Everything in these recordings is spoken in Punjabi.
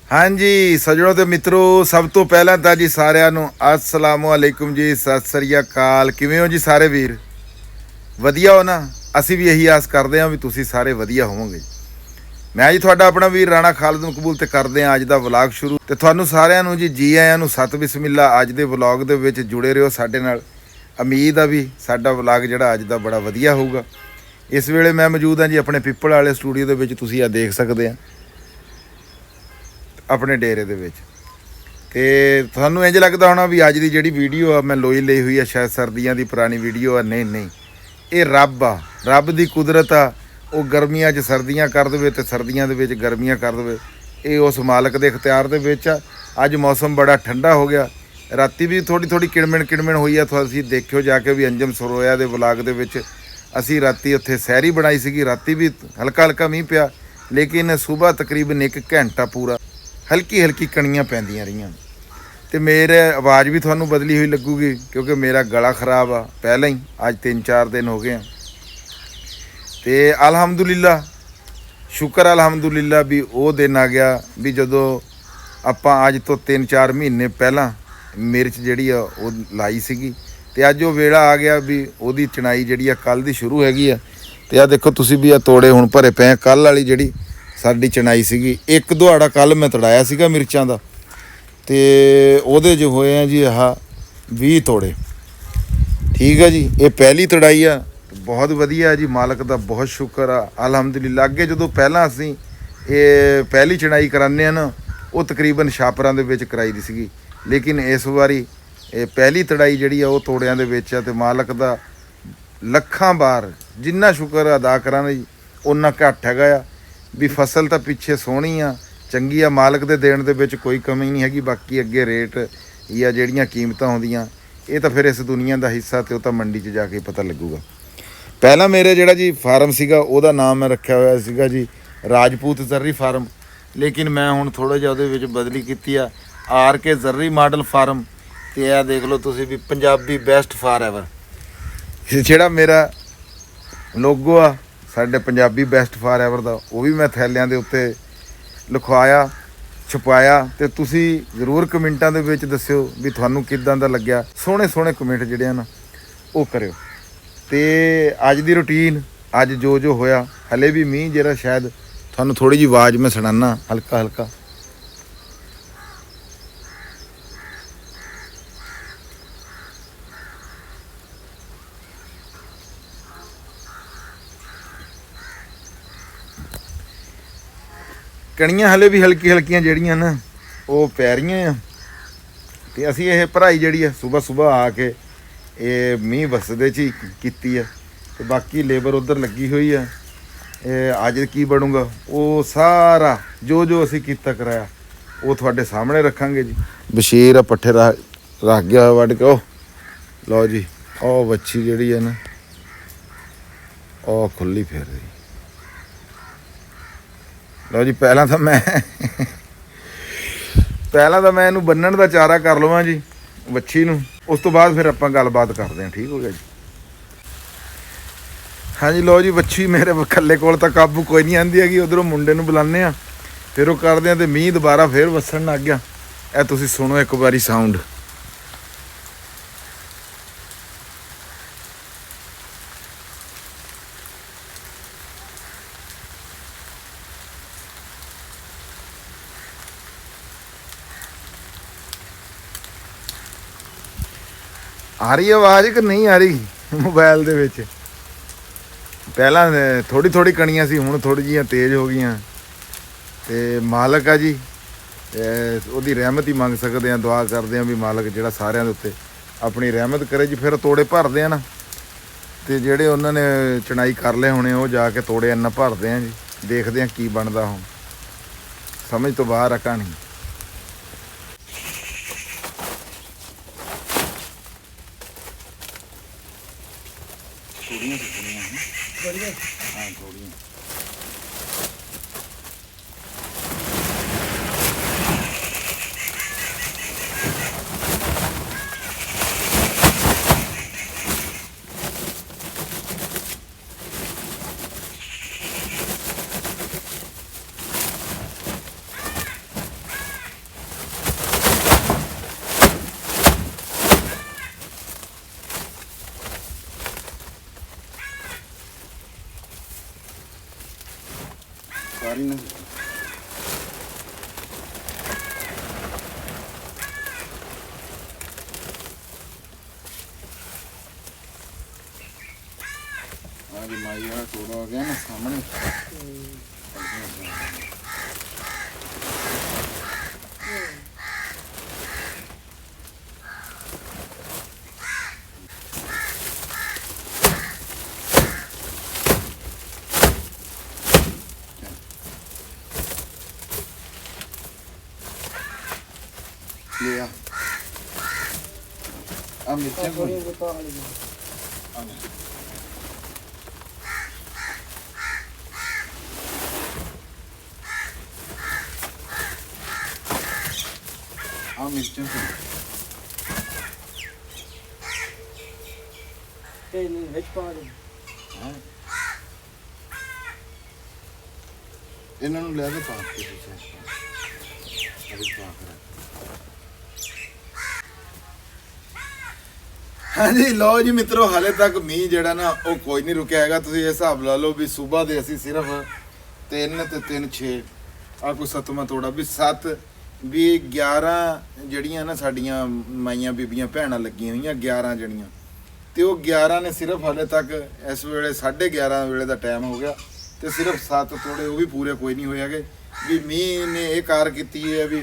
ਹਾਂਜੀ ਸੱਜਣੋ ਤੇ ਮਿੱਤਰੋ, ਸਭ ਤੋਂ ਪਹਿਲਾਂ ਤਾਂ ਜੀ ਸਾਰਿਆਂ ਨੂੰ ਅਸਲਾਮੁ ਅਲੈਕੁਮ ਜੀ, ਸਤਿ ਸ੍ਰੀ ਅਕਾਲ। ਕਿਵੇਂ ਹੋ ਜੀ ਸਾਰੇ ਵੀਰ? ਵਧੀਆ ਹੋ ਨਾ? ਅਸੀਂ ਵੀ ਇਹੀ ਆਸ ਕਰਦੇ ਹਾਂ ਵੀ ਤੁਸੀਂ ਸਾਰੇ ਵਧੀਆ ਹੋਵੋਗੇ। ਮੈਂ ਜੀ ਤੁਹਾਡਾ ਆਪਣਾ ਵੀਰ ਰਾਣਾ ਖਾਲਿਦ ਮਕਬੂਲ ਤੇ ਕਰਦੇ ਹਾਂ ਅੱਜ ਦਾ ਵਲੌਗ ਸ਼ੁਰੂ। ਤੇ ਤੁਹਾਨੂੰ ਸਾਰਿਆਂ ਨੂੰ ਜੀ ਆਇਆਂ ਨੂੰ ਸਤ ਬਿਸਮਿਲ੍ਲਾ। ਅੱਜ ਦੇ ਵਲੌਗ ਦੇ ਵਿੱਚ ਜੁੜੇ ਰਹੋ ਸਾਡੇ ਨਾਲ। ਉਮੀਦ ਆ ਵੀ ਸਾਡਾ ਵਲੌਗ ਜਿਹੜਾ ਅੱਜ ਦਾ ਬੜਾ ਵਧੀਆ ਹੋਊਗਾ। ਇਸ ਵੇਲੇ ਮੈਂ ਮੌਜੂਦ ਹਾਂ ਜੀ ਆਪਣੇ ਪਿੱਪਲ ਵਾਲੇ ਸਟੂਡੀਓ ਦੇ ਵਿੱਚ। ਤੁਸੀਂ ਆ ਦੇਖ ਸਕਦੇ ਆ ਆਪਣੇ ਡੇਰੇ ਦੇ ਵਿੱਚ। ਤੇ ਤੁਹਾਨੂੰ ਇੰਜ ਲੱਗਦਾ ਹੋਣਾ ਵੀ ਅੱਜ ਦੀ ਜਿਹੜੀ ਵੀਡੀਓ ਆ ਮੈਂ ਲੋਈ ਲਈ ਹੋਈ ਆ, ਸ਼ਾਇਦ ਸਰਦੀਆਂ ਦੀ ਪੁਰਾਣੀ ਵੀਡੀਓ ਆ। ਨਹੀਂ, ਇਹ ਰੱਬ ਆ, ਰੱਬ ਦੀ ਕੁਦਰਤ ਆ। ਉਹ ਗਰਮੀਆਂ 'ਚ ਸਰਦੀਆਂ ਕਰ ਦੇਵੇ ਤੇ ਸਰਦੀਆਂ ਦੇ ਵਿੱਚ ਗਰਮੀਆਂ ਕਰ ਦੇਵੇ। ਇਹ ਉਸ ਮਾਲਕ ਦੇ ਇਖਤਿਆਰ ਦੇ ਵਿੱਚ ਆ। ਅੱਜ ਮੌਸਮ ਬੜਾ ਠੰਡਾ ਹੋ ਗਿਆ। ਰਾਤੀ ਵੀ ਥੋੜੀ ਕਿਣਮਿਣ ਹੋਈ ਆ। ਤੁਸੀਂ ਦੇਖਿਓ ਜਾ ਕੇ ਵੀ ਅੰਜਮ ਸਰੋਇਆ ਦੇ ਵਲਾਗ ਦੇ ਵਿੱਚ ਅਸੀਂ ਰਾਤੀ ਉੱਥੇ ਸੈਰੀ ਬਣਾਈ ਸੀਗੀ। ਰਾਤੀ ਵੀ ਹਲਕਾ ਮੀਂਹ ਪਿਆ, ਲੇਕਿਨ ਸਵੇਰ ਤਕਰੀਬਨ 1 ਘੰਟਾ ਪੂਰਾ ਹਲਕੀ ਕਣੀਆਂ ਪੈਂਦੀਆਂ ਰਹੀਆਂ। ਤੇ ਮੇਰੇ ਆਵਾਜ਼ ਵੀ ਤੁਹਾਨੂੰ ਬਦਲੀ ਹੋਈ ਲੱਗੂਗੀ ਕਿਉਂਕਿ ਮੇਰਾ ਗਲਾ ਖਰਾਬ ਆ ਪਹਿਲਾਂ ਹੀ। ਅੱਜ 3-4 ਦਿਨ ਹੋ ਗਏ ਆ। ਤੇ ਅਲਹਮਦੁਲਿਲਾ, ਸ਼ੁਕਰ ਅਲਹਮਦੁਲਿਲਾ ਵੀ ਉਹ ਦਿਨ ਆ ਗਿਆ ਵੀ ਜਦੋਂ ਆਪਾਂ ਅੱਜ ਤੋਂ 3-4 ਮਹੀਨੇ ਪਹਿਲਾਂ ਮਿਰਚ ਜਿਹੜੀ ਆ ਉਹ ਲਾਈ ਸੀਗੀ। ਤੇ ਅੱਜ ਉਹ ਵੇਲਾ ਆ ਗਿਆ ਵੀ ਉਹਦੀ ਚਣਾਈ ਜਿਹੜੀ ਆ ਕੱਲ੍ਹ ਦੀ ਸ਼ੁਰੂ ਹੈਗੀ ਆ। ਤੇ ਆ ਦੇਖੋ ਤੁਸੀਂ ਵੀ ਆ ਤੋੜੇ ਹੁਣ ਭਰੇ ਪਏ। ਕੱਲ੍ਹ ਵਾਲੀ ਜਿਹੜੀ ਸਾਡੀ ਚਣਾਈ ਸੀਗੀ, ਇੱਕ ਦੁਹਾੜਾ ਕੱਲ੍ਹ ਮੈਂ ਤੜਾਇਆ ਸੀਗਾ ਮਿਰਚਾਂ ਦਾ, ਤੇ ਉਹਦੇ 'ਚ ਹੋਏ ਆ ਜੀ ਆਹ 20 ਤੋੜੇ। ਠੀਕ ਆ ਜੀ, ਇਹ ਪਹਿਲੀ ਤੜਾਈ ਆ। ਬਹੁਤ ਵਧੀਆ ਜੀ, ਮਾਲਕ ਦਾ ਬਹੁਤ ਸ਼ੁਕਰ ਆ ਅਲਹਮਦੁਲਿਲਾ। ਅੱਗੇ ਜਦੋਂ ਪਹਿਲਾਂ ਅਸੀਂ ਇਹ ਪਹਿਲੀ ਚਣਾਈ ਕਰਾਉਂਦੇ ਆ ਨਾ, ਉਹ ਤਕਰੀਬਨ ਛਾਪਰਾਂ ਦੇ ਵਿੱਚ ਕਰਾਈ ਦੀ ਸੀਗੀ, ਲੇਕਿਨ ਇਸ ਵਾਰੀ ਇਹ ਪਹਿਲੀ ਤੜਾਈ ਜਿਹੜੀ ਆ ਉਹ ਤੋੜਿਆਂ ਦੇ ਵਿੱਚ ਆ। ਤੇ ਮਾਲਕ ਦਾ ਲੱਖਾਂ ਵਾਰ ਜਿੰਨਾ ਸ਼ੁਕਰ ਅਦਾ ਕਰਾਂਗੇ ਜੀ ਓਨਾ ਘੱਟ ਹੈਗਾ ਆ। ਵੀ ਫਸਲ ਤਾਂ ਪਿੱਛੇ ਸੋਹਣੀ ਆ, ਚੰਗੀ ਆ, ਮਾਲਕ ਦੇ ਦੇਣ ਦੇ ਵਿੱਚ ਕੋਈ ਕਮੀ ਨਹੀਂ ਹੈਗੀ। ਬਾਕੀ ਅੱਗੇ ਰੇਟ ਜਾਂ ਜਿਹੜੀਆਂ ਕੀਮਤਾਂ ਹੁੰਦੀਆਂ ਇਹ ਤਾਂ ਫਿਰ ਇਸ ਦੁਨੀਆ ਦਾ ਹਿੱਸਾ, ਤੇ ਉਹ ਤਾਂ ਮੰਡੀ 'ਚ ਜਾ ਕੇ ਪਤਾ ਲੱਗੂਗਾ। ਪਹਿਲਾਂ ਮੇਰੇ ਜਿਹੜਾ ਜੀ ਫਾਰਮ ਸੀਗਾ ਉਹਦਾ ਨਾਮ ਮੈਂ ਰੱਖਿਆ ਹੋਇਆ ਸੀਗਾ ਜੀ ਰਾਜਪੂਤ ਜ਼ਰਰੀ ਫਾਰਮ, ਲੇਕਿਨ ਮੈਂ ਹੁਣ ਥੋੜ੍ਹਾ ਜਿਹਾ ਉਹਦੇ ਵਿੱਚ ਬਦਲੀ ਕੀਤੀ ਆ, RK ਜ਼ਰਰੀ ਮਾਡਲ ਫਾਰਮ। ਤੇ ਇਹ ਦੇਖ ਲਓ ਤੁਸੀਂ ਵੀ ਪੰਜਾਬੀ ਬੈਸਟ ਫਾਰਐਵਰ, ਜਿਹੜਾ ਮੇਰਾ ਲੋਗੋ ਆ ਸਾਡੇ ਪੰਜਾਬੀ ਬੈਸਟ ਫਾਰਐਵਰ ਦਾ, ਉਹ ਵੀ ਮੈਂ ਥੈਲਿਆਂ ਦੇ ਉੱਤੇ ਲਿਖਵਾਇਆ, ਛਪਾਇਆ। ਤੇ ਤੁਸੀਂ ਜ਼ਰੂਰ ਕਮੈਂਟਾਂ ਦੇ ਵਿੱਚ ਦੱਸਿਓ ਵੀ ਤੁਹਾਨੂੰ ਕਿੱਦਾਂ ਦਾ ਲੱਗਿਆ। ਸੋਹਣੇ ਕਮੈਂਟ ਜਿਹੜੇ ਆ ਨਾ ਉਹ ਕਰਿਓ। ਤੇ ਅੱਜ ਦੀ ਰੂਟੀਨ, ਅੱਜ ਜੋ ਹੋਇਆ, ਹਲੇ ਵੀ ਮੀਂਹ ਜਿਹੜਾ ਸ਼ਾਇਦ ਤੁਹਾਨੂੰ ਥੋੜ੍ਹੀ ਜਿਹੀ ਆਵਾਜ਼ ਮੈਂ ਸੁਣਾਉਣਾ ਹਲਕਾ। ਕਣੀਆਂ ਹਲੇ ਵੀ ਹਲਕੀਆਂ ਜਿਹੜੀਆਂ ਨਾ ਉਹ ਪੈ ਰਹੀਆਂ ਆ। ਤੇ ਅਸੀਂ ਇਹ ਭਰਾਈ ਜਿਹੜੀ ਆ ਸੁਬਾਹ ਆ ਕੇ ਇਹ ਮੀਂਹ ਵਸਦੇ 'ਚ ਹੀ ਕੀਤੀ ਆ। ਤੇ ਬਾਕੀ ਲੇਬਰ ਉੱਧਰ ਲੱਗੀ ਹੋਈ ਆ। ਇਹ ਅੱਜ ਕੀ ਬਣੂਗਾ ਉਹ ਸਾਰਾ ਜੋ ਅਸੀਂ ਕੀਤਾ ਕਰਾਇਆ ਉਹ ਤੁਹਾਡੇ ਸਾਹਮਣੇ ਰੱਖਾਂਗੇ ਜੀ। ਬਸ਼ੀਰ ਆ ਪੱਠੇ ਰੱਖ ਗਿਆ ਵੱਢ ਕੇ। ਉਹ ਲਓ ਜੀ, ਉਹ ਵੱਛੀ ਜਿਹੜੀ ਆ ਨਾ ਉਹ ਖੁੱਲੀ ਫਿਰ ਰਹੀ। ਲਓ ਜੀ, ਪਹਿਲਾਂ ਤਾਂ ਮੈਂ ਇਹਨੂੰ ਬੰਨਣ ਦਾ ਚਾਰਾ ਕਰ ਲਵਾਂ ਜੀ ਵੱਛੀ ਨੂੰ, ਉਸ ਤੋਂ ਬਾਅਦ ਫਿਰ ਆਪਾਂ ਗੱਲਬਾਤ ਕਰਦੇ ਹਾਂ। ਠੀਕ ਹੋ ਗਿਆ ਜੀ? ਹਾਂਜੀ ਲਓ ਜੀ, ਵੱਛੀ ਮੇਰੇ ਇਕੱਲੇ ਕੋਲ ਤਾਂ ਕਾਬੂ ਕੋਈ ਨਹੀਂ ਆਉਂਦੀ ਹੈਗੀ। ਉਧਰੋਂ ਮੁੰਡੇ ਨੂੰ ਬੁਲਾਉਂਦੇ ਹਾਂ, ਫਿਰ ਉਹ ਕਰਦੇ ਹਾਂ। ਤੇ ਮੀਂਹ ਦੁਬਾਰਾ ਫਿਰ ਵਸਣ ਲੱਗ ਗਿਆ। ਇਹ ਤੁਸੀਂ ਸੁਣੋ ਇੱਕ ਵਾਰੀ ਸਾਊਂਡ। ਆ ਰਹੀ ਆਵਾਜ਼ ਕਿ ਨਹੀਂ ਆ ਰਹੀ ਮੋਬਾਈਲ ਦੇ ਵਿੱਚ? ਪਹਿਲਾਂ ਥੋੜੀ ਕਣੀਆਂ ਸੀ, ਹੁਣ ਥੋੜੀ ਜਿਹੀਆਂ ਤੇਜ਼ ਹੋ ਗਈਆਂ। ਤੇ ਮਾਲਕ ਆ ਜੀ, ਉਹਦੀ ਰਹਿਮਤ ਹੀ ਮੰਗ ਸਕਦੇ ਆ। ਦੁਆ ਕਰਦੇ ਆ ਵੀ ਮਾਲਕ ਜਿਹੜਾ ਸਾਰਿਆਂ ਦੇ ਉੱਤੇ ਆਪਣੀ ਰਹਿਮਤ ਕਰੇ ਜੀ। ਫਿਰ ਤੋੜੇ ਭਰਦੇ ਆ ਨਾ, ਤੇ ਜਿਹੜੇ ਉਹਨਾਂ ਨੇ ਚਣਾਈ ਕਰ ਲਏ ਹੋਣੇ ਉਹ ਜਾ ਕੇ ਤੋੜੇ ਇੰਨਾ ਭਰਦੇ ਆ ਜੀ। ਦੇਖਦੇ ਆ ਕੀ ਬਣਦਾ। ਹੁਣ ਸਮਝ ਤੋਂ ਬਾਹਰ ਆ ਕਹਾਣੀ। ਥੋੜੀਆਂ ਹਾਂ ਥੋੜੀਆਂ। ਸਾਰੀ ਨਾ आगे माई वाला टोला हो गया ना सामने लिया अब मिर्चें मिर्चें ਇਹਨਾਂ ਨੂੰ ਲੈ ਕੇ ਪਾ ਕੇ ਹਾਂਜੀ ਲਓ ਜੀ ਮਿੱਤਰੋ, ਹਾਲੇ ਤੱਕ ਮੀਂਹ ਜਿਹੜਾ ਨਾ ਉਹ ਕੋਈ ਨਹੀਂ ਰੁਕਿਆ ਹੈਗਾ। ਤੁਸੀਂ ਇਹ ਹਿਸਾਬ ਲਾ ਲਓ ਵੀ ਸਵੇਰ ਦੇ ਅਸੀਂ ਸਿਰਫ 3 ਤੇ 3 6 ਆ ਕੋਈ 7ਵਾਂ ਤੋੜਾ ਵੀ 7 ਵੀ 11 ਜਿਹੜੀਆਂ ਨਾ ਸਾਡੀਆਂ ਮਾਈਆਂ ਬੀਬੀਆਂ ਭੈਣਾਂ ਲੱਗੀਆਂ ਹੋਈਆਂ 11 ਜਿਹੜੀਆਂ, ਤੇ ਉਹ 11 ਨੇ ਸਿਰਫ ਹਾਲੇ ਤੱਕ ਇਸ ਵੇਲੇ 11:30 ਵੇਲੇ ਦਾ ਟਾਈਮ ਹੋ ਗਿਆ ਤੇ ਸਿਰਫ 7 ਤੋੜੇ ਉਹ ਵੀ ਪੂਰੇ ਕੋਈ ਨਹੀਂ ਹੋਏ ਹੈਗੇ। ਵੀ ਮੀਂਹ ਨੇ ਇਹ ਕਾਰ ਕੀਤੀ ਹੈ ਵੀ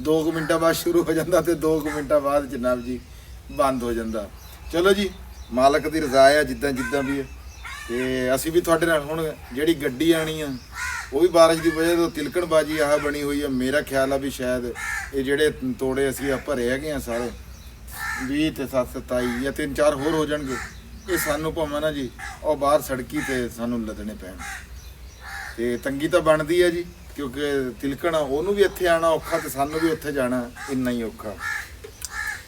2 ਮਿੰਟਾਂ ਬਾਅਦ ਸ਼ੁਰੂ ਹੋ ਜਾਂਦਾ ਤੇ 2 ਮਿੰਟਾਂ ਬਾਅਦ ਜਨਾਬ ਜੀ ਬੰਦ ਹੋ ਜਾਂਦਾ। ਚਲੋ ਜੀ, ਮਾਲਕ ਦੀ ਰਜ਼ਾ ਆ ਜਿੱਦਾਂ ਵੀ ਹੈ। ਤੇ ਅਸੀਂ ਵੀ ਤੁਹਾਡੇ ਨਾਲ ਹੁਣ ਜਿਹੜੀ ਗੱਡੀ ਆਣੀ ਆ ਉਹ ਵੀ ਬਾਰਿਸ਼ ਦੀ ਵਜ੍ਹਾ ਤੋਂ ਤਿਲਕਣਬਾਜੀ ਆਹ ਬਣੀ ਹੋਈ ਆ। ਮੇਰਾ ਖਿਆਲ ਆ ਵੀ ਸ਼ਾਇਦ ਇਹ ਜਿਹੜੇ ਤੋੜੇ ਅਸੀਂ ਆ ਭਰੇ ਹੈਗੇ ਆ ਸਾਰੇ 20 ਤੇ 7 27 ਜਾਂ 3-4 ਹੋਰ ਹੋ ਜਾਣਗੇ। ਇਹ ਸਾਨੂੰ ਭਾਵੇਂ ਨਾ ਜੀ ਉਹ ਬਾਹਰ ਸੜਕੀ ਤੇ ਸਾਨੂੰ ਲੱਦਣੇ ਪੈਣ ਤੇ ਤੰਗੀ ਤਾਂ ਬਣਦੀ ਹੈ ਜੀ, ਕਿਉਂਕਿ ਤਿਲਕਣ ਉਹਨੂੰ ਵੀ ਇੱਥੇ ਆਣਾ ਔਖਾ ਤੇ ਸਾਨੂੰ ਵੀ ਉੱਥੇ ਜਾਣਾ ਇੰਨਾ ਹੀ ਔਖਾ।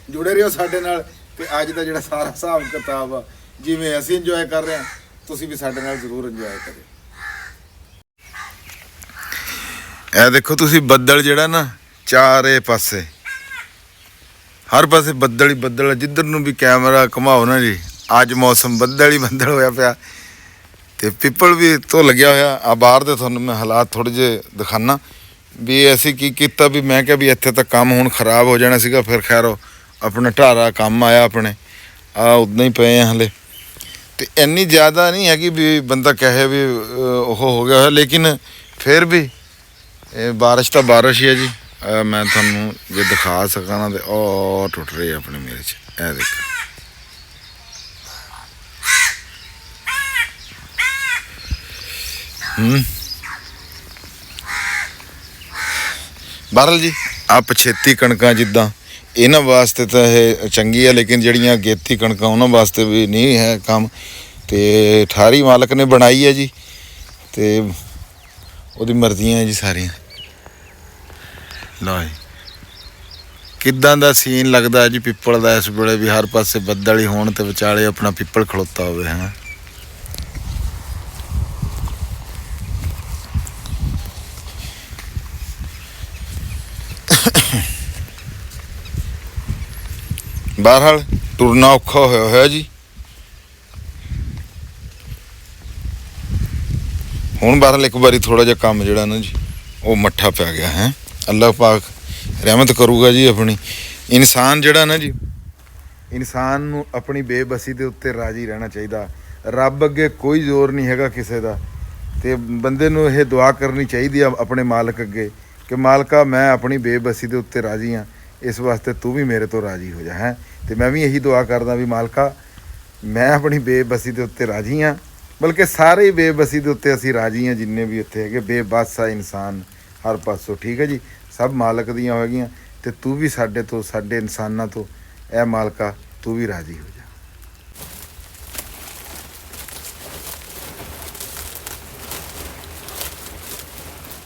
ਜੁੜੇ ਰਹੋ ਸਾਡੇ ਨਾਲ ਤੇ ਅੱਜ ਦਾ ਜਿਹੜਾ ਸਾਰਾ ਹਿਸਾਬ ਕਿਤਾਬ ਆ ਜਿਵੇਂ ਅਸੀਂ ਇੰਜੋਏ ਕਰ ਰਹੇ ਹਾਂ ਤੁਸੀਂ ਵੀ ਸਾਡੇ ਨਾਲ ਜ਼ਰੂਰ ਇੰਜੋਏ ਕਰਿਓ। ਇਹ ਦੇਖੋ ਤੁਸੀਂ ਬੱਦਲ ਜਿਹੜਾ ਨਾ ਚਾਰੇ ਪਾਸੇ ਹਰ ਪਾਸੇ ਬੱਦਲ ਹੀ ਬੱਦਲ, ਜਿੱਧਰ ਨੂੰ ਵੀ ਕੈਮਰਾ ਘੁਮਾਓ ਨਾ ਜੀ ਅੱਜ ਮੌਸਮ ਬੱਦਲ ਹੀ ਬੱਦਲ ਹੋਇਆ ਪਿਆ ਤੇ ਪਿੱਪਲ ਵੀ ਤੋਂ ਲੱਗਿਆ ਹੋਇਆ। ਆ ਬਾਹਰ ਦੇ ਤੁਹਾਨੂੰ ਮੈਂ ਹਾਲਾਤ ਥੋੜੇ ਜਿਹੇ ਦਿਖਾਣਾ ਵੀ ਅਸੀਂ ਕੀ ਕੀਤਾ ਵੀ ਮੈਂ ਕਿਹਾ ਵੀ ਇੱਥੇ ਤਾਂ ਕੰਮ ਹੁਣ ਖਰਾਬ ਹੋ ਜਾਣਾ ਸੀਗਾ, ਫਿਰ ਖੈਰ ਆਪਣਾ ਢਾਰਾ ਕੰਮ ਆਇਆ ਆਪਣੇ ਆ ਉਦਾਂ ਹੀ ਪਏ ਆ ਹਲੇ ਤੇ ਇੰਨੀ ਜ਼ਿਆਦਾ ਨਹੀਂ ਹੈਗੀ ਵੀ ਬੰਦਾ ਕਹੇ ਵੀ ਉਹ ਹੋ ਗਿਆ ਹੋਇਆ, ਲੇਕਿਨ ਫਿਰ ਵੀ ਇਹ ਬਾਰਿਸ਼ ਤਾਂ ਬਾਰਿਸ਼ ਹੀ ਹੈ ਜੀ। ਮੈਂ ਤੁਹਾਨੂੰ ਜੇ ਦਿਖਾ ਸਕਾਂ ਨਾ ਤੇ ਉਹ ਟੁੱਟ ਰਹੀ ਆਪਣੇ ਮੇਰੇ 'ਚ ਇਹ ਦੇਖੋ। ਬਹਰਲ ਜੀ ਆ ਪਛੇਤੀ ਕਣਕਾਂ ਜਿੱਦਾਂ ਇਹਨਾਂ ਵਾਸਤੇ ਤਾਂ ਇਹ ਚੰਗੀ ਹੈ, ਲੇਕਿਨ ਜਿਹੜੀਆਂ ਅਗੇਤੀ ਕਣਕਾਂ ਉਹਨਾਂ ਵਾਸਤੇ ਵੀ ਨਹੀਂ ਹੈ ਕੰਮ। ਤੇ ਠਾਰੀ ਮਾਲਕ ਨੇ ਬਣਾਈ ਹੈ ਜੀ ਤੇ ਉਹਦੀ ਮਰਜ਼ੀਆਂ ਹੈ ਜੀ ਸਾਰੀਆਂ। ਲਓ ਜੀ ਕਿੱਦਾਂ ਦਾ ਸੀਨ ਲੱਗਦਾ ਜੀ ਪਿੱਪਲ ਦਾ ਇਸ ਵੇਲੇ ਵੀ ਹਰ ਪਾਸੇ ਬੱਦਲ ਹੀ ਹੋਣ ਤੇ ਵਿਚਾਲੇ ਆਪਣਾ ਪਿੱਪਲ ਖਲੋਤਾ ਹੋਵੇ ਹੈ। ਬਹਰਹਾਲ ਟੁਰਨਾ ਔਖਾ ਹੋਇਆ ਜੀ। ਹੁਣ ਬਹਰਹਾਲ ਇੱਕ ਵਾਰੀ ਥੋੜਾ ਜਿਹਾ ਕੰਮ ਜਿਹੜਾ ਨਾ ਜੀ ਉਹ ਮੱਠਾ ਪੈ ਗਿਆ ਹੈ। ਅੱਲਾਹ ਪਾਕ ਰਹਿਮਤ ਕਰੂਗਾ ਜੀ ਆਪਣੀ। ਇਨਸਾਨ ਜਿਹੜਾ ਨਾ ਜੀ, ਇਨਸਾਨ ਨੂੰ ਆਪਣੀ ਬੇਬਸੀ ਦੇ ਉੱਤੇ ਰਾਜ਼ੀ ਰਹਿਣਾ ਚਾਹੀਦਾ। ਰੱਬ ਅੱਗੇ ਕੋਈ ਜ਼ੋਰ ਨਹੀਂ ਹੈਗਾ ਕਿਸੇ ਦਾ ਤੇ ਬੰਦੇ ਨੂੰ ਇਹ ਦੁਆ ਕਰਨੀ ਚਾਹੀਦੀ ਆ ਆਪਣੇ ਮਾਲਕ ਅੱਗੇ ਕਿ ਮਾਲਕਾ ਮੈਂ ਆਪਣੀ ਬੇਬਸੀ ਦੇ ਉੱਤੇ ਰਾਜ਼ੀ ਹਾਂ, ਇਸ ਵਾਸਤੇ ਤੂੰ ਵੀ ਮੇਰੇ ਤੋਂ ਰਾਜ਼ੀ ਹੋ ਜਾ ਹੈ। ਤੇ ਮੈਂ ਵੀ ਇਹੀ ਦੁਆ ਕਰਦਾ ਵੀ ਮਾਲਕਾ ਮੈਂ ਆਪਣੀ ਬੇਬਸੀ ਦੇ ਉੱਤੇ ਰਾਜ਼ੀ ਹਾਂ, ਬਲਕਿ ਸਾਰੇ ਹੀ ਬੇਬਸੀ ਦੇ ਉੱਤੇ ਅਸੀਂ ਰਾਜ਼ੀ ਹਾਂ ਜਿੰਨੇ ਵੀ ਇੱਥੇ ਹੈਗੇ ਬੇਬਸ ਆ ਇਨਸਾਨ ਹਰ ਪਾਸੋਂ। ਠੀਕ ਹੈ ਜੀ, ਸਭ ਮਾਲਕ ਦੀਆਂ ਹੋਗੀਆਂ ਤੇ ਤੂੰ ਵੀ ਸਾਡੇ ਤੋਂ ਸਾਡੇ ਇਨਸਾਨਾਂ ਤੋਂ ਇਹ ਮਾਲਕਾ ਤੂੰ ਵੀ ਰਾਜ਼ੀ ਹੋ ਜਾ।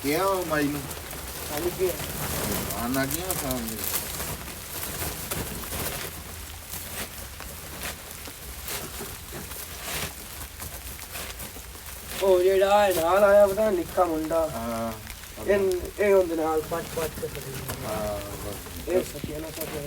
ਕਿਹਾ ਮਾਈ ਨੂੰ ਆਣਾ ਗਿਆ ਸਾਹਮਣੇ ਉਹ ਜਿਹੜਾ ਨਾਲ ਆਇਆ ਪਤਾ ਨਿੱਕਾ ਮੁੰਡਾ ਹਾਂ ਇਹ ਹੁੰਦੇ ਨਾਲ ਪੱਟ ਕੇ ਹਾਂ ਬਸ ਇਹ ਸਕਿਆ ਨਾ ਸਕਿਆ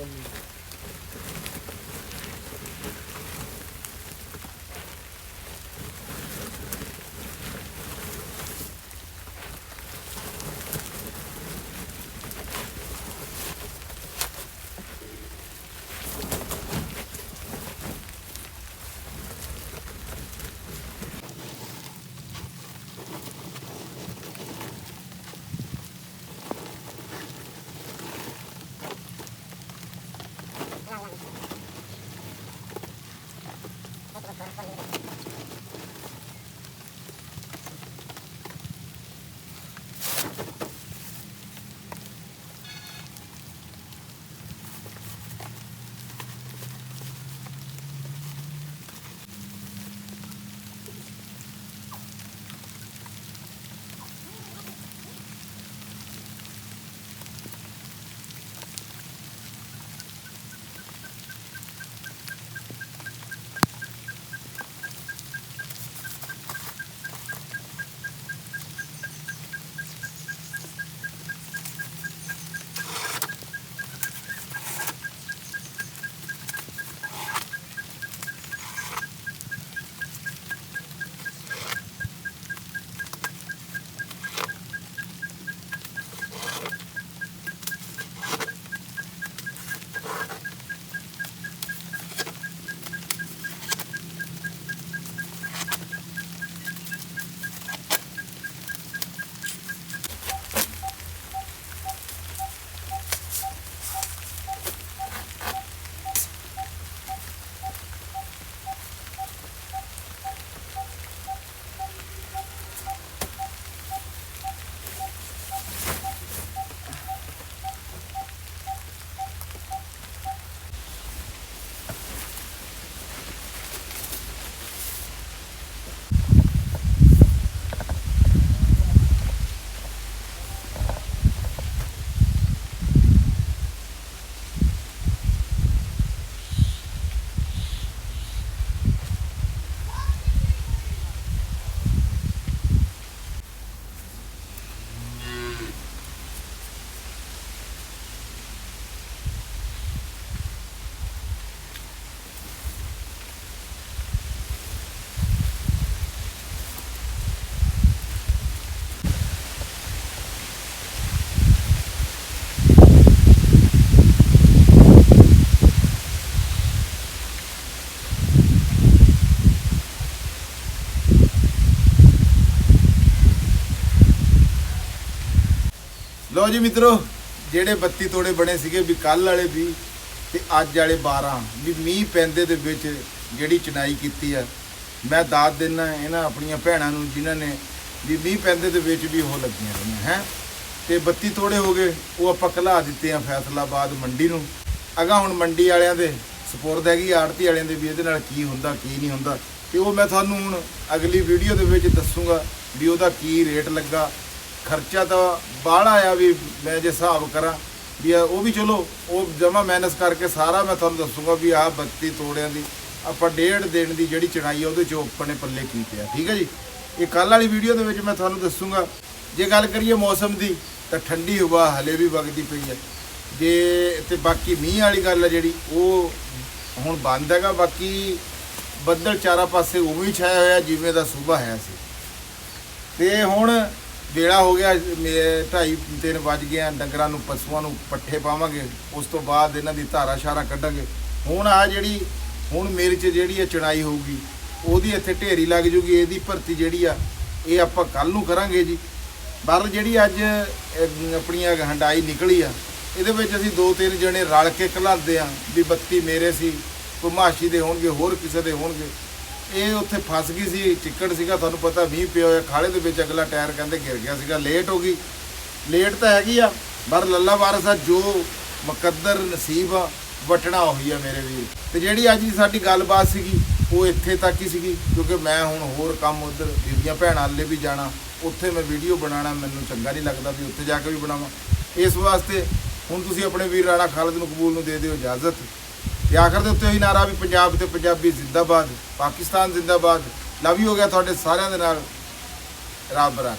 ਲਓ ਜੀ ਮਿੱਤਰੋ, ਜਿਹੜੇ 32 ਤੋੜੇ ਬਣੇ ਸੀਗੇ ਵੀ ਕੱਲ ਵਾਲੇ ਵੀ ਤੇ ਅੱਜ ਵਾਲੇ 12 ਵੀ ਮੀਂਹ ਪੈਂਦੇ ਦੇ ਵਿੱਚ ਜਿਹੜੀ ਚਨਾਈ ਕੀਤੀ ਆ, ਮੈਂ ਦਾਤ ਦਿੰਦਾ ਇਹਨਾਂ ਆਪਣੀਆਂ ਭੈਣਾਂ ਨੂੰ ਜਿਨ੍ਹਾਂ ਨੇ ਵੀ ਮੀਂਹ ਪੈਂਦੇ ਦੇ ਵਿੱਚ ਵੀ ਉਹ ਲੱਗੀਆਂ ਰਹੀਆਂ ਹੈ। ਤੇ 32 ਤੋੜੇ ਹੋ ਗਏ, ਉਹ ਆਪਾਂ ਘਲਾ ਦਿੱਤੇ ਆ ਫੈਸਲਾਬਾਦ ਮੰਡੀ ਨੂੰ। ਅਗਾ ਹੁਣ ਮੰਡੀ ਵਾਲਿਆਂ ਦੇ ਸਪੁਰਦ ਹੈਗੀ, ਆੜਤੀ ਵਾਲਿਆਂ ਦੇ ਵੀ ਇਹਦੇ ਨਾਲ ਕੀ ਹੁੰਦਾ ਕੀ ਨਹੀਂ ਹੁੰਦਾ, ਤੇ ਉਹ ਮੈਂ ਤੁਹਾਨੂੰ ਹੁਣ ਅਗਲੀ ਵੀਡੀਓ ਦੇ ਵਿੱਚ ਦੱਸੂਗਾ ਵੀ ਉਹਦਾ ਕੀ ਰੇਟ ਲੱਗਾ। ਖਰਚਾ ਤਾਂ ਬਾਹਲਾ ਆ ਵੀ ਮੈਂ ਜੇ ਹਿਸਾਬ ਕਰਾਂ ਵੀ ਉਹ ਵੀ ਚਲੋ ਉਹ ਜਮਾ ਮਾਈਨਸ ਕਰਕੇ ਸਾਰਾ ਮੈਂ ਤੁਹਾਨੂੰ ਦੱਸੂਗਾ ਵੀ ਆਹ 32 ਤੋੜਿਆਂ ਦੀ ਆਪਾਂ 1.5 ਦਿਨ ਦੀ ਜਿਹੜੀ ਚੜਾਈ ਆ ਉਹਦੇ ਚੋਂ ਆਪਣੇ ਪੱਲੇ ਕੀ ਪਿਆ। ਠੀਕ ਹੈ ਜੀ, ਇਹ ਕੱਲ੍ਹ ਵਾਲੀ ਵੀਡੀਓ ਦੇ ਵਿੱਚ ਮੈਂ ਤੁਹਾਨੂੰ ਦੱਸੂਗਾ। ਜੇ ਗੱਲ ਕਰੀਏ ਮੌਸਮ ਦੀ ਤਾਂ ਠੰਡੀ ਹਵਾ ਹਲੇ ਵੀ ਵਗਦੀ ਪਈ ਹੈ ਜੇ, ਤੇ ਬਾਕੀ ਮੀਂਹ ਵਾਲੀ ਗੱਲ ਹੈ ਜਿਹੜੀ ਉਹ ਹੁਣ ਬੰਦ ਹੈਗਾ। ਬਾਕੀ ਬੱਦਲ ਚਾਰਾ ਪਾਸੇ ਉਵੇਂ ਹੀ ਛਾਇਆ ਹੋਇਆ ਜਿਵੇਂ ਦਾ ਸੁਬਾਹ ਹੈ ਸੀ। ਤੇ ਹੁਣ ਵੇਲਾ ਹੋ ਗਿਆ 2:30-3 ਵੱਜ ਗਏ, ਡੰਗਰਾਂ ਨੂੰ ਪਸ਼ੂਆਂ ਨੂੰ ਪੱਠੇ ਪਾਵਾਂਗੇ, ਉਸ ਤੋਂ ਬਾਅਦ ਇਹਨਾਂ ਦੀ ਧਾਰਾ ਸ਼ਾਰਾ ਕੱਢਾਂਗੇ। ਹੁਣ ਆ ਜਿਹੜੀ ਹੁਣ ਮਿਰਚ ਜਿਹੜੀ ਆ ਚਣਾਈ ਹੋਊਗੀ ਉਹਦੀ ਇੱਥੇ ਢੇਰੀ ਲੱਗ ਜੂਗੀ, ਇਹਦੀ ਭਰਤੀ ਜਿਹੜੀ ਆ ਇਹ ਆਪਾਂ ਕੱਲ ਨੂੰ ਕਰਾਂਗੇ ਜੀ। ਪਰ ਜਿਹੜੀ ਅੱਜ ਆਪਣੀਆਂ ਹੰਡਾਈ ਨਿਕਲੀ ਆ ਇਹਦੇ ਵਿੱਚ ਅਸੀਂ 2-3 ਜਣੇ ਰਲ ਕੇ ਘਲਾਦੇ ਆ ਵੀ 32 ਮੇਰੇ ਸੀ, ਕੋਈ ਮਾਸ਼ੀ ਦੇ ਹੋਣਗੇ, ਹੋਰ ਕਿਸੇ ਦੇ ਹੋਣਗੇ। ਇਹ ਉੱਥੇ ਫਸ ਗਈ ਸੀ, ਚਿੱਕੜ ਸੀਗਾ, ਤੁਹਾਨੂੰ ਪਤਾ ਮੀਂਹ ਪਿਆ ਹੋਇਆ, ਖਾਲੇ ਦੇ ਵਿੱਚ ਅਗਲਾ ਟਾਇਰ ਕਹਿੰਦੇ ਗਿਰ ਗਿਆ ਸੀਗਾ। ਲੇਟ ਹੋ ਗਈ, ਲੇਟ ਤਾਂ ਹੈਗੀ ਆ ਪਰ ਲੱਲਾ ਵਾਰਸ ਆ, ਜੋ ਮੁਕੱਦਰ ਨਸੀਬ ਆ ਵਟਣਾ ਹੋਈ ਆ ਮੇਰੇ ਵੀਰ। ਤੇ ਜਿਹੜੀ ਅੱਜ ਦੀ ਸਾਡੀ ਗੱਲਬਾਤ ਸੀਗੀ ਉਹ ਇੱਥੇ ਤੱਕ ਹੀ ਸੀਗੀ, ਕਿਉਂਕਿ ਮੈਂ ਹੁਣ ਹੋਰ ਕੰਮ ਉਧਰ ਬੀਬੀਆਂ ਭੈਣਾਂ ਵਾਲੇ ਵੀ ਜਾਣਾ, ਉੱਥੇ ਮੈਂ ਵੀਡੀਓ ਬਣਾਉਣਾ ਮੈਨੂੰ ਚੰਗਾ ਨਹੀਂ ਲੱਗਦਾ ਵੀ ਉੱਥੇ ਜਾ ਕੇ ਵੀ ਬਣਾਵਾਂ। ਇਸ ਵਾਸਤੇ ਹੁਣ ਤੁਸੀਂ ਆਪਣੇ ਵੀਰ ਰਾਣਾ ਖਾਲਦ ਨੂੰ ਕਬੂਲ ਨੂੰ ਦੇ ਦਿਓ ਇਜਾਜ਼ਤ। ਤੇ ਆਖਰ ਦੇ ਉੱਤੇ ਉਹੀ ਨਾਰਾ ਵੀ ਪੰਜਾਬ ਤੇ ਪੰਜਾਬੀ ਜ਼ਿੰਦਾਬਾਦ, ਪਾਕਿਸਤਾਨ ਜ਼ਿੰਦਾਬਾਦ। ਲਵ ਯੂ ਹੋ ਗਿਆ ਤੁਹਾਡੇ ਸਾਰਿਆਂ ਦੇ ਨਾਲ, ਰੱਬ ਰੱਖ।